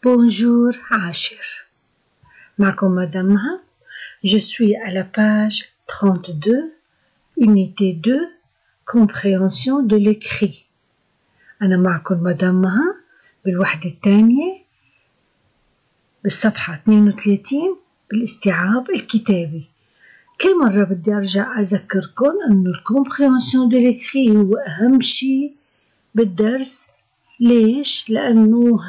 Bonjour Achir. معكم مدام مها. Je suis à la page 32, unité 2, compréhension de l'écrit. أنا معكم مدام مها بالوحدة الثانية بالصفحة 32 بالاستيعاب الكتابي. كل مرة بدي أرجع أذكركم أنه الكومبريهنسيون دو ليكري هو أهم شيء بالدرس. ليش؟ لأنه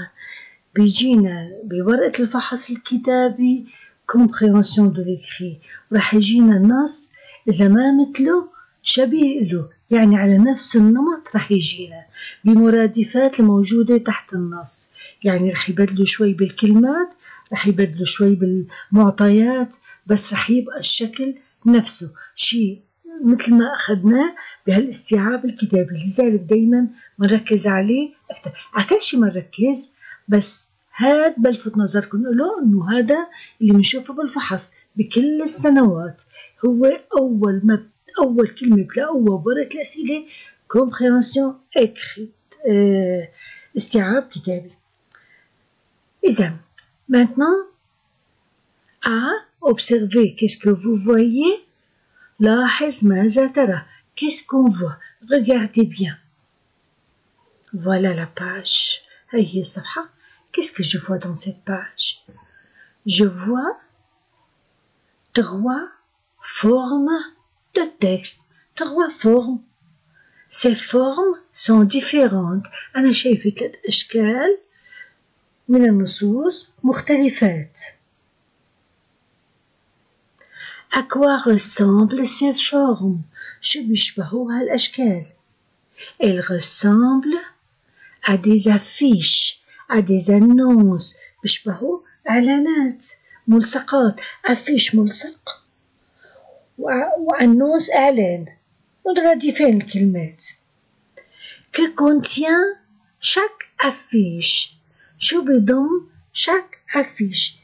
بيجينا بورقة الفحص الكتابي كومبريهنسيون دو ليكري، ورح يجينا النص إذا ما مثله شبيه له، يعني على نفس النمط رح يجينا بمرادفات الموجودة تحت النص، يعني رح يبدلوا شوي بالكلمات، رح يبدلوا شوي بالمعطيات، بس رح يبقى الشكل نفسه، شيء مثل ما أخذناه بهالاستيعاب الكتابي. لذلك دايما بنركز عليه أكثر. على كل شيء بنركز، بس هاد بلفت نظركم له إنه هذا اللي بنشوفه بالفحص بكل السنوات، هو أول كلمة بتلاقوها بورقة الأسئلة comprehension écrite، استيعاب كتابي. إذا maintenant à observer. Qu'est-ce que vous voyez? لاحظ ماذا ترى. Qu'est-ce qu'on voit? Regardez bien. Voilà la page. هي الصفحة. Qu'est-ce que je vois dans cette page? Je vois 3 formes de texte. 3 formes. Ces formes sont différentes. أنا شايفة 3 أشكال من النصوص مختلفات. À quoi ressemblent ces formes? شو بيشبهوا هالأشكال؟ Elles ressemblent à des affiches, à des annonces. بيشبهوا إعلانات، ملصقات. affiche ملصق وannonce إعلان، مترادفين الكلمات. Que contient chaque affiche? شو بيضم chaque affiche?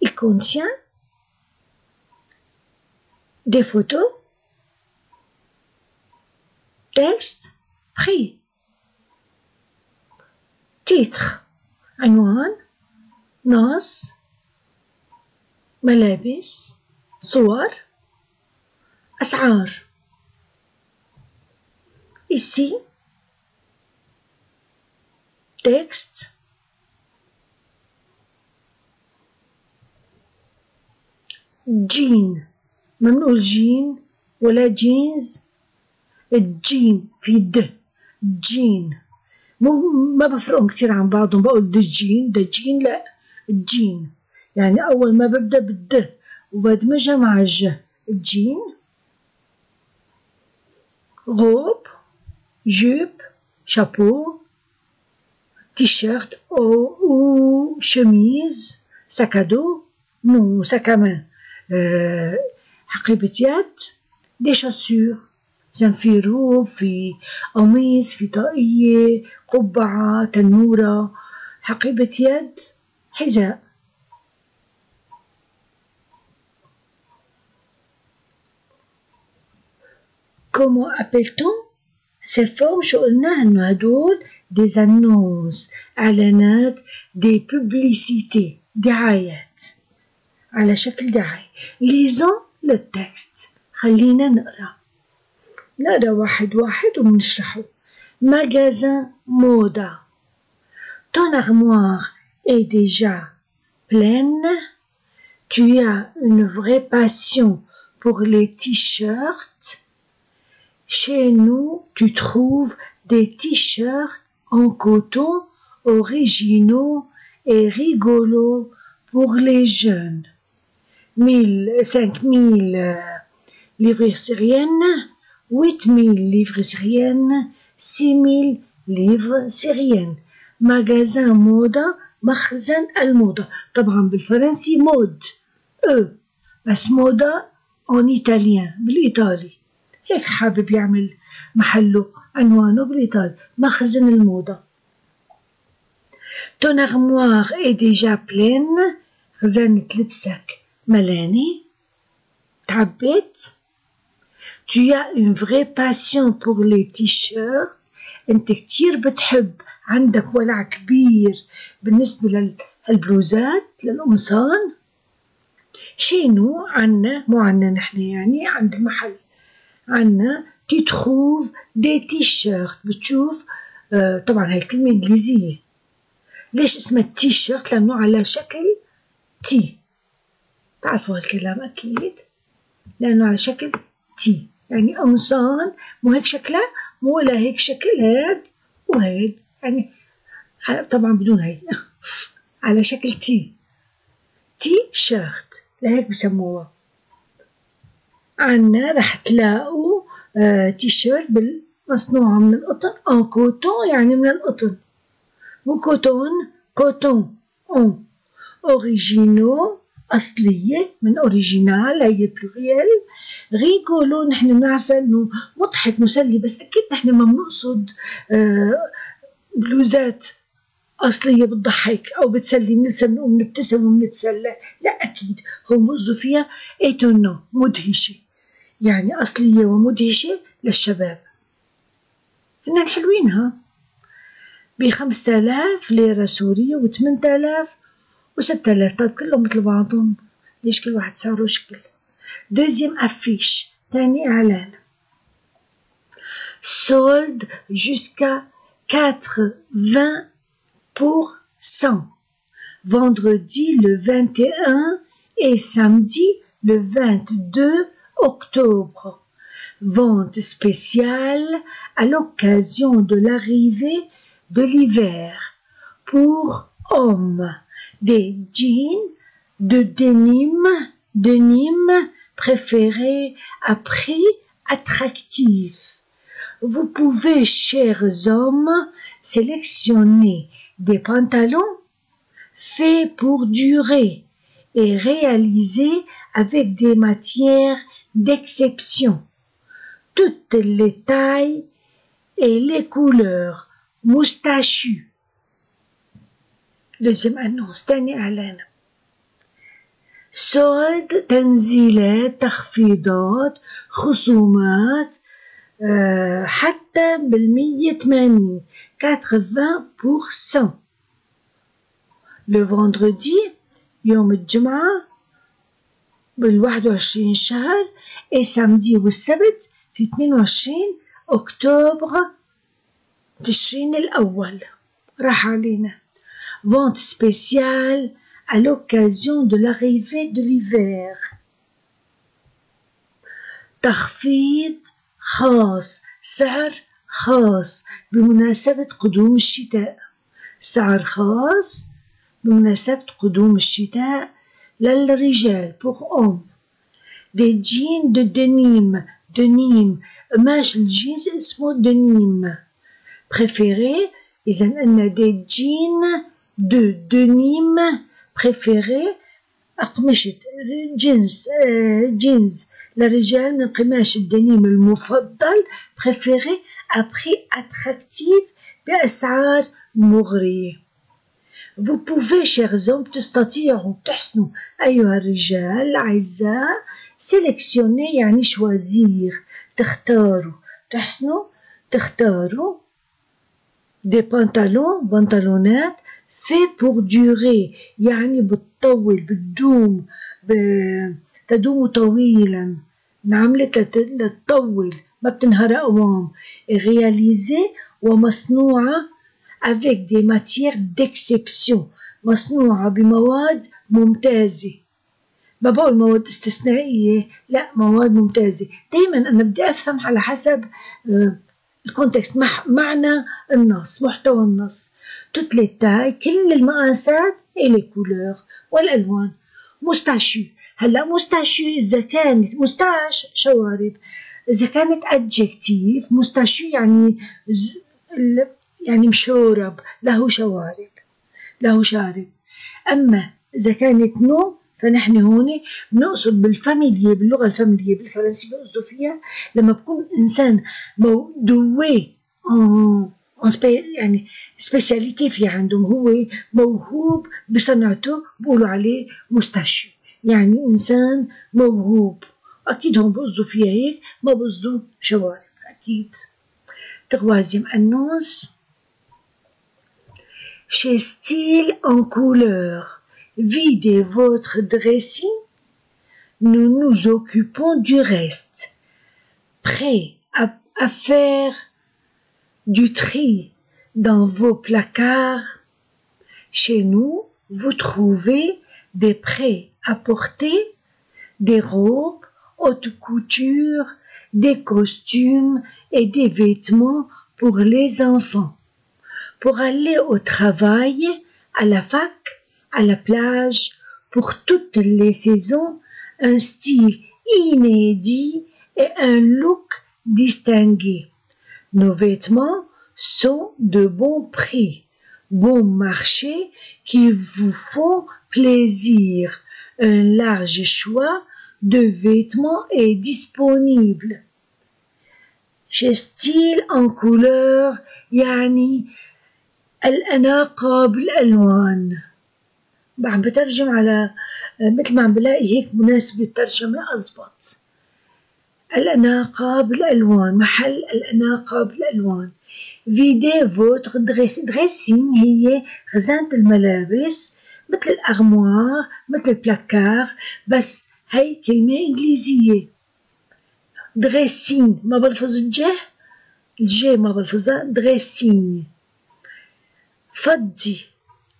Il contient des photos, texte, prix, titre, عنوان، نص، ملابس، صور، أسعار. Ici, texte, jean. ما بنقول جين ولا جينز، الجين في جين، ما بفرقهم كتير عن بعضهم. بقول دجين دجين، لا الجين يعني أول ما ببدأ بالد وبدمجها مع الج. الجين. روب، جوب، شابو، تيشيرت أو شميز، ساكادو، نو ساكامان، حقيبة يد، دي شاسور. إذن في روب، في قميص، في طاقية، قبعة، تنورة، حقيبة يد، حذاء. Comment appelle-t-on ces formes؟ شو قلنا إنه هدول des annonces، إعلانات، des publicités، دعايات على شكل دعاية. Lisons le texte. خلينا نقرأ واحد ونشرحه. Magasin Moda. Ton armoire est déjà pleine. Tu as une vraie passion pour les t-shirts. Chez nous, tu trouves des t-shirts en coton originaux et rigolos pour les jeunes. 5000 livres syriennes, 8000 livres syriennes, 6000 livres syriennes. ماغازان موضة، مخزن الموضة. طبعا بالفرنسي مود بس موضة en italien بالإيطالي. هيك حابب يعمل محله عنوانه بالإيطالي، مخزن الموضة. Ton armoire est déjà pleine. خزانة لبسك ملاني، تعبت. Tu as une vraie passion pour les t-shirts. أنت كتير بتحب، عندك ولع كبير بالنسبة للبلوزات للقمصان. chez nous عنا، مو عنا نحن يعني، عند المحل عنا tu trouves des t-shirts. بتشوف طبعا هاي الكلمة إنجليزية. ليش اسمها تي شيرت؟ لأنه على شكل تي. تعرفوا هالكلام أكيد، لأنه على شكل تي، يعني قمصان مو هيك شكلها، مو لا هيك شكل هاد وهيد، يعني طبعا بدون هيد على شكل تي. تي شيرت لهيك بسموها. عنا رح تلاقوا تي شيرت مصنوعة من القطن، ان كوتون يعني من القطن، مو كوتون، كوتون اوريجينو أصلية، من أوريجينال هي بلوريال. ريغولو نحن بنعرف إنه مضحك مسلي، بس أكيد نحن ما بنقصد بلوزات أصلية بتضحك أو بتسلي، بنقوم نبتسم وبنتسلى، لا أكيد هو بقصدوا فيها إيتونو، مدهشة، يعني أصلية ومدهشة للشباب. هن حلوينها ب5000 ليرة سورية و8000 و6000. طيب كلهم مثل بعضهم، ليش كل واحد سعره شكل؟ دوزيام أفيش، تاني إعلان. solde jusqu'à 80%. vendredi le 21 et samedi le 22 octobre. Vente spéciale à l'occasion de l'arrivée de l'hiver pour hommes. Des jeans de denim préférés à prix attractif. Vous pouvez, chers hommes, sélectionner des pantalons faits pour durer et réalisés avec des matières d'exception. Toutes les tailles et les couleurs. Moustachu. Deuxième annonce, تاني إعلان. solde، تنزيلات، تخفيضات، خصومات حتى 180 80%. le vendredi يوم الجمعة بال21 شهر، et samedi والسبت في 22 أكتوبر تشرين الأول. راح علينا. vente spéciale à l'occasion de l'arrivée de l'hiver. تخفيض خاص، سعر خاص بمناسبة قدوم الشتاء. سعر خاص بمناسبة قدوم الشتاء للرجال pour hommes. des jeans de denim، قماش الجينز اسمه denim. préféré، إذا أن des jeans de denim préféré، أقمشة جينز للرجال من قماش الدنيم المفضل، préféré à prix attractif، بأسعار مغرية. vous pouvez، chers hommes، تستطيعوا، تحسنوا أيها الرجال الأعزاء، sélectionner يعني choisir، تختاروا، تحسنوا تختاروا des pantalons، بنطلونات fait pour durer، يعني بتطول، تدوم طويلا، انعملت لتطول، ما بتنهار أقوام. réalisée، ومصنوعة avec des matières d'exception، مصنوعة بمواد ممتازة. ما بقول مواد استثنائية، لا، مواد ممتازة. دايما أنا بدي أفهم على حسب الكونتكست، معنى النص، محتوى النص. toutes les tailles، كل المقاسات، et les couleurs، والألوان. مستاشو، هلا مستاشو إذا كانت مستاش شوارب، إذا كانت adjective مستاشو يعني مشورب، له شوارب، له شارب. أما إذا كانت نو فنحن هون بنقصد بالفاميلية، باللغة الفاميلية بالفرنسية بقصدوا فيها لما بكون إنسان دوي يعني سبيسياليتي في عندهم، هو موهوب بصنعته، بقولوا عليه مستشفى، يعني إنسان موهوب. أكيد هم بقصدوا فيها هيك، ما بقصدوا شوارب أكيد. Troisième annonce. Chez Style en couleur, videz votre dressing, nous nous occupons du reste. Prêt à faire du tri dans vos placards. Chez nous, vous trouvez des prêts à porter, des robes, haute couture, des costumes et des vêtements pour les enfants. Pour aller au travail, à la fac, à la plage, pour toutes les saisons, un style inédit et un look distingué. Nos vêtements sont de bon prix, bon marché qui vous font plaisir. Un large choix de vêtements est disponible. Chez Style en couleur يعني الأناقة بالألوان. عم بترجم على مثل ما عم بلاقي هيك مناسبة الترجمة أزبط. الأناقة بالألوان، محل الأناقة بالألوان. فيدي فوتر دريسين هي خزانة الملابس مثل الأغموار مثل البلاكار، بس هي كلمة إنجليزية. دريسين ما بلفظ الجي ما بلفظها، دريسين. فضي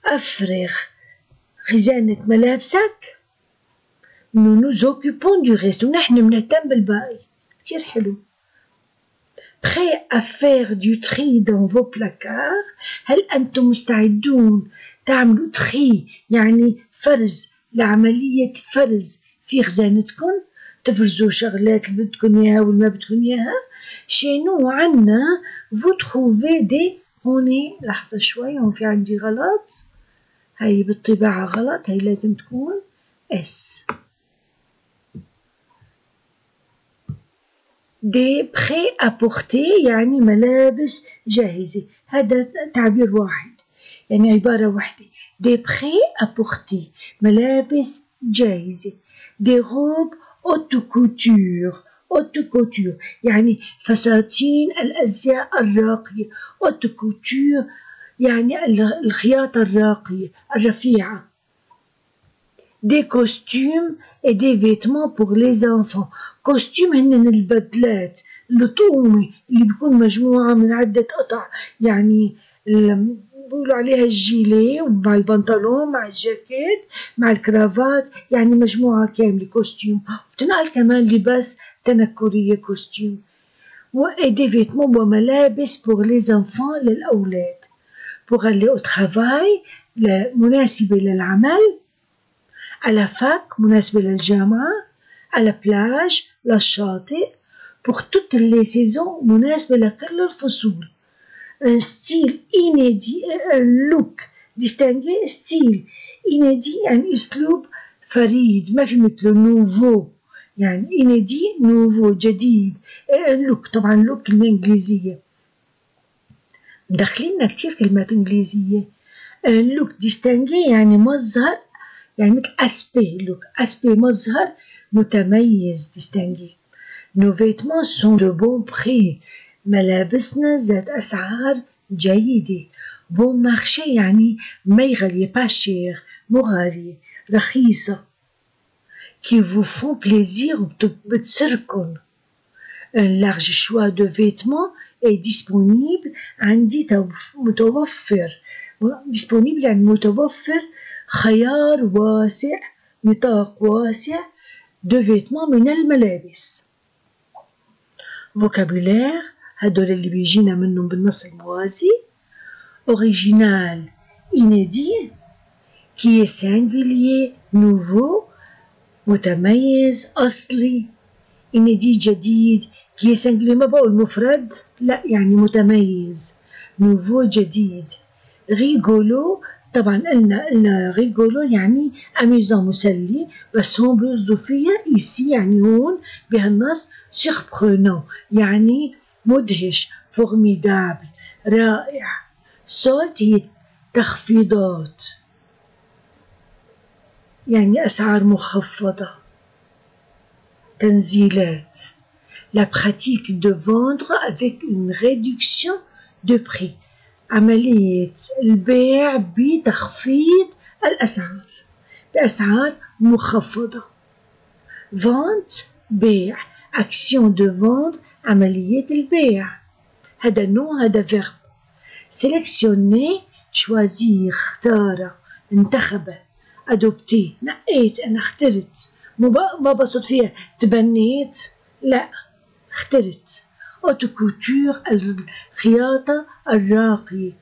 أفرغ خزانة ملابسك. nous nous occupons du reste ونحن بنهتم بالباقي. كتير حلو. prêt à faire du tri dans vos placards. هل أنتم مستعدون تعملوا تري يعني فرز، لعملية فرز في خزانتكم، تفرزوا شغلات اللي بدكم إياها واللي ما بدكم إياها. chez nous عنا vous trouvez des. هون لحظة شوي، هون في عندي غلط، هاي بالطباعة غلط، هاي لازم تكون اس. دي prêt à porter يعني ملابس جاهزة، هذا تعبير واحد يعني عبارة واحدة. دي prêt à porter ملابس جاهزة. دي robes haute couture، haute couture يعني فساتين الأزياء الراقية. haute couture يعني الخياطة الراقية الرفيعة. des costumes et des vêtements pour les enfants. كوستيم هن البدلات الطقومة اللي بيكون مجموعة من عدة قطع، يعني بيقولوا عليها الجيلي مع البنطلون مع الجاكيت مع الكرافات، يعني مجموعة كاملة كوستيم. وبتنقال كمان لباس تنكرية كوستيم. et des vêtements وملابس pour les enfants للأولاد. pour aller au travail مناسبة للعمل. à la fac مناسبة للجامعة. à la plage للشاطئ. pour toutes les saisons مناسبة لكل الفصول. un style inédit et un look distingué. style inédit يعني أسلوب فريد ما في مثله. nouveau يعني inédit nouveau جديد. et un look طبعا look كلمة إنجليزية، مدخليننا كتير كلمات إنجليزية. un look distingué يعني مظهر، يعني مثل aspect look، aspect مظهر متميز distingué. nos vêtements sont de bon prix ملابسنا ذات أسعار جيدة. bon marché يعني ما غالية pas cher مو غالية رخيصة. qui vous font plaisir بتسركن. un large choix de vêtements est disponible عندي متوفر. disponible يعني متوفر، خيار واسع، نطاق واسع de vêtements من الملابس. vocabulaire هدول اللي بيجينا منهم بالنص الموازي. original inédit qui est singulier nouveau متميز أصلي. inédit جديد qui est singulier ما بقول مفرد لا يعني متميز. nouveau جديد. rigolo طبعا قلنا rigolo يعني amusant مسلي، بس هون بيقصدوا فيها ici يعني هون بهالنص surprenant يعني مدهش formidable رائع. صوت هي تخفيضات يعني أسعار مخفضة، تنزيلات. la pratique de vendre avec une réduction de prix. عملية البيع بتخفيض الأسعار بأسعار مخفضة. vente بيع action de vendre عملية البيع. هذا نوع هذا verbe. sélectionner choisir اختار انتخب adopter نقيت أنا اخترت ما بصد فيها تبنيت لا اخترت. haute couture الخياطة الراقية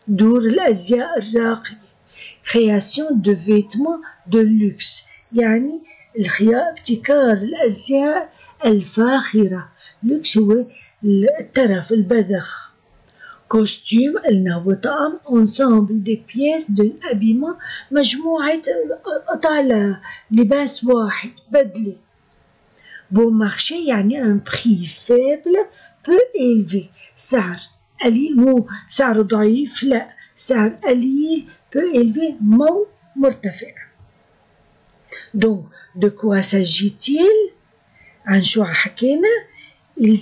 دور الأزياء الراقية. création de vêtements de luxe يعني ابتكار الأزياء الفاخرة. لوكس هو الترف البذخ. كوستيم قلنا هو طقم ensemble des pièces de habillement مجموعة قطع لباس واحد بدلة. bon marché يعني un prix faible peu élevé سعر قليل مو سعر ضعيف لا سعر قليل peu élevé مو مرتفع. donc de quoi s'agit-il؟ عن شو حكينا؟ il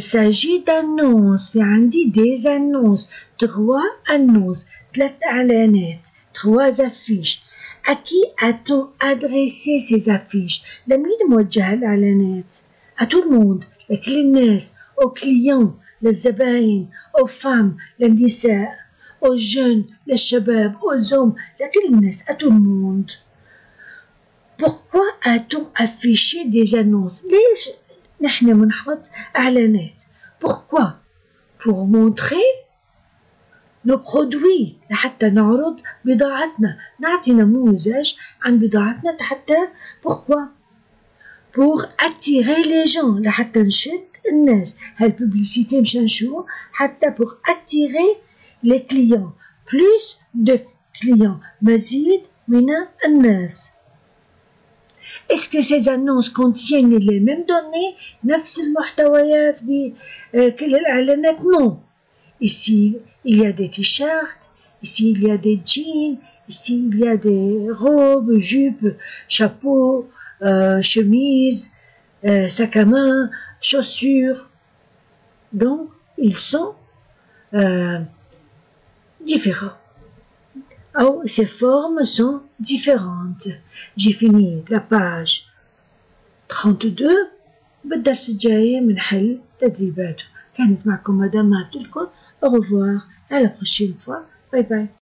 s'agit d'annonces. في عندي des annonces 3 annonces 3 إعلانات 3 affiches. à qui a-t-on adressé ces affiches؟ لمين موجهة الإعلانات؟ à tout le monde لكل الناس aux clients للزباين aux femmes للنساء aux jeunes للشباب aux hommes لكل الناس à tout le monde. pourquoi a-t-on affiché des annonces؟ ليش نحن بنحط إعلانات؟ pourquoi؟ pour montrer nos produits لحتى نعرض بضاعتنا نعطي نموذج عن بضاعتنا حتى pourquoi؟ pour attirer les gens لحتى نشد الناس. هالببليسيتي مشان شو؟ حتى pour attirer les clients plus de clients مزيد من الناس. Est-ce que ces annonces contiennent les mêmes données نفس المحتويات بكل الإعلانات؟ non. Ici il y a des t-shirts, ici il y a des jeans, ici il y a des robes, jupes, chapeaux, chemises, sacs à main, chaussures. Donc ils sont différents. أو ces formes sont différentes. J'ai fini la page 32. بالدرس الجاي بنحل تدريباته. كانت معكم مدام عبد الكل. Au revoir, à la prochaine fois. Bye bye.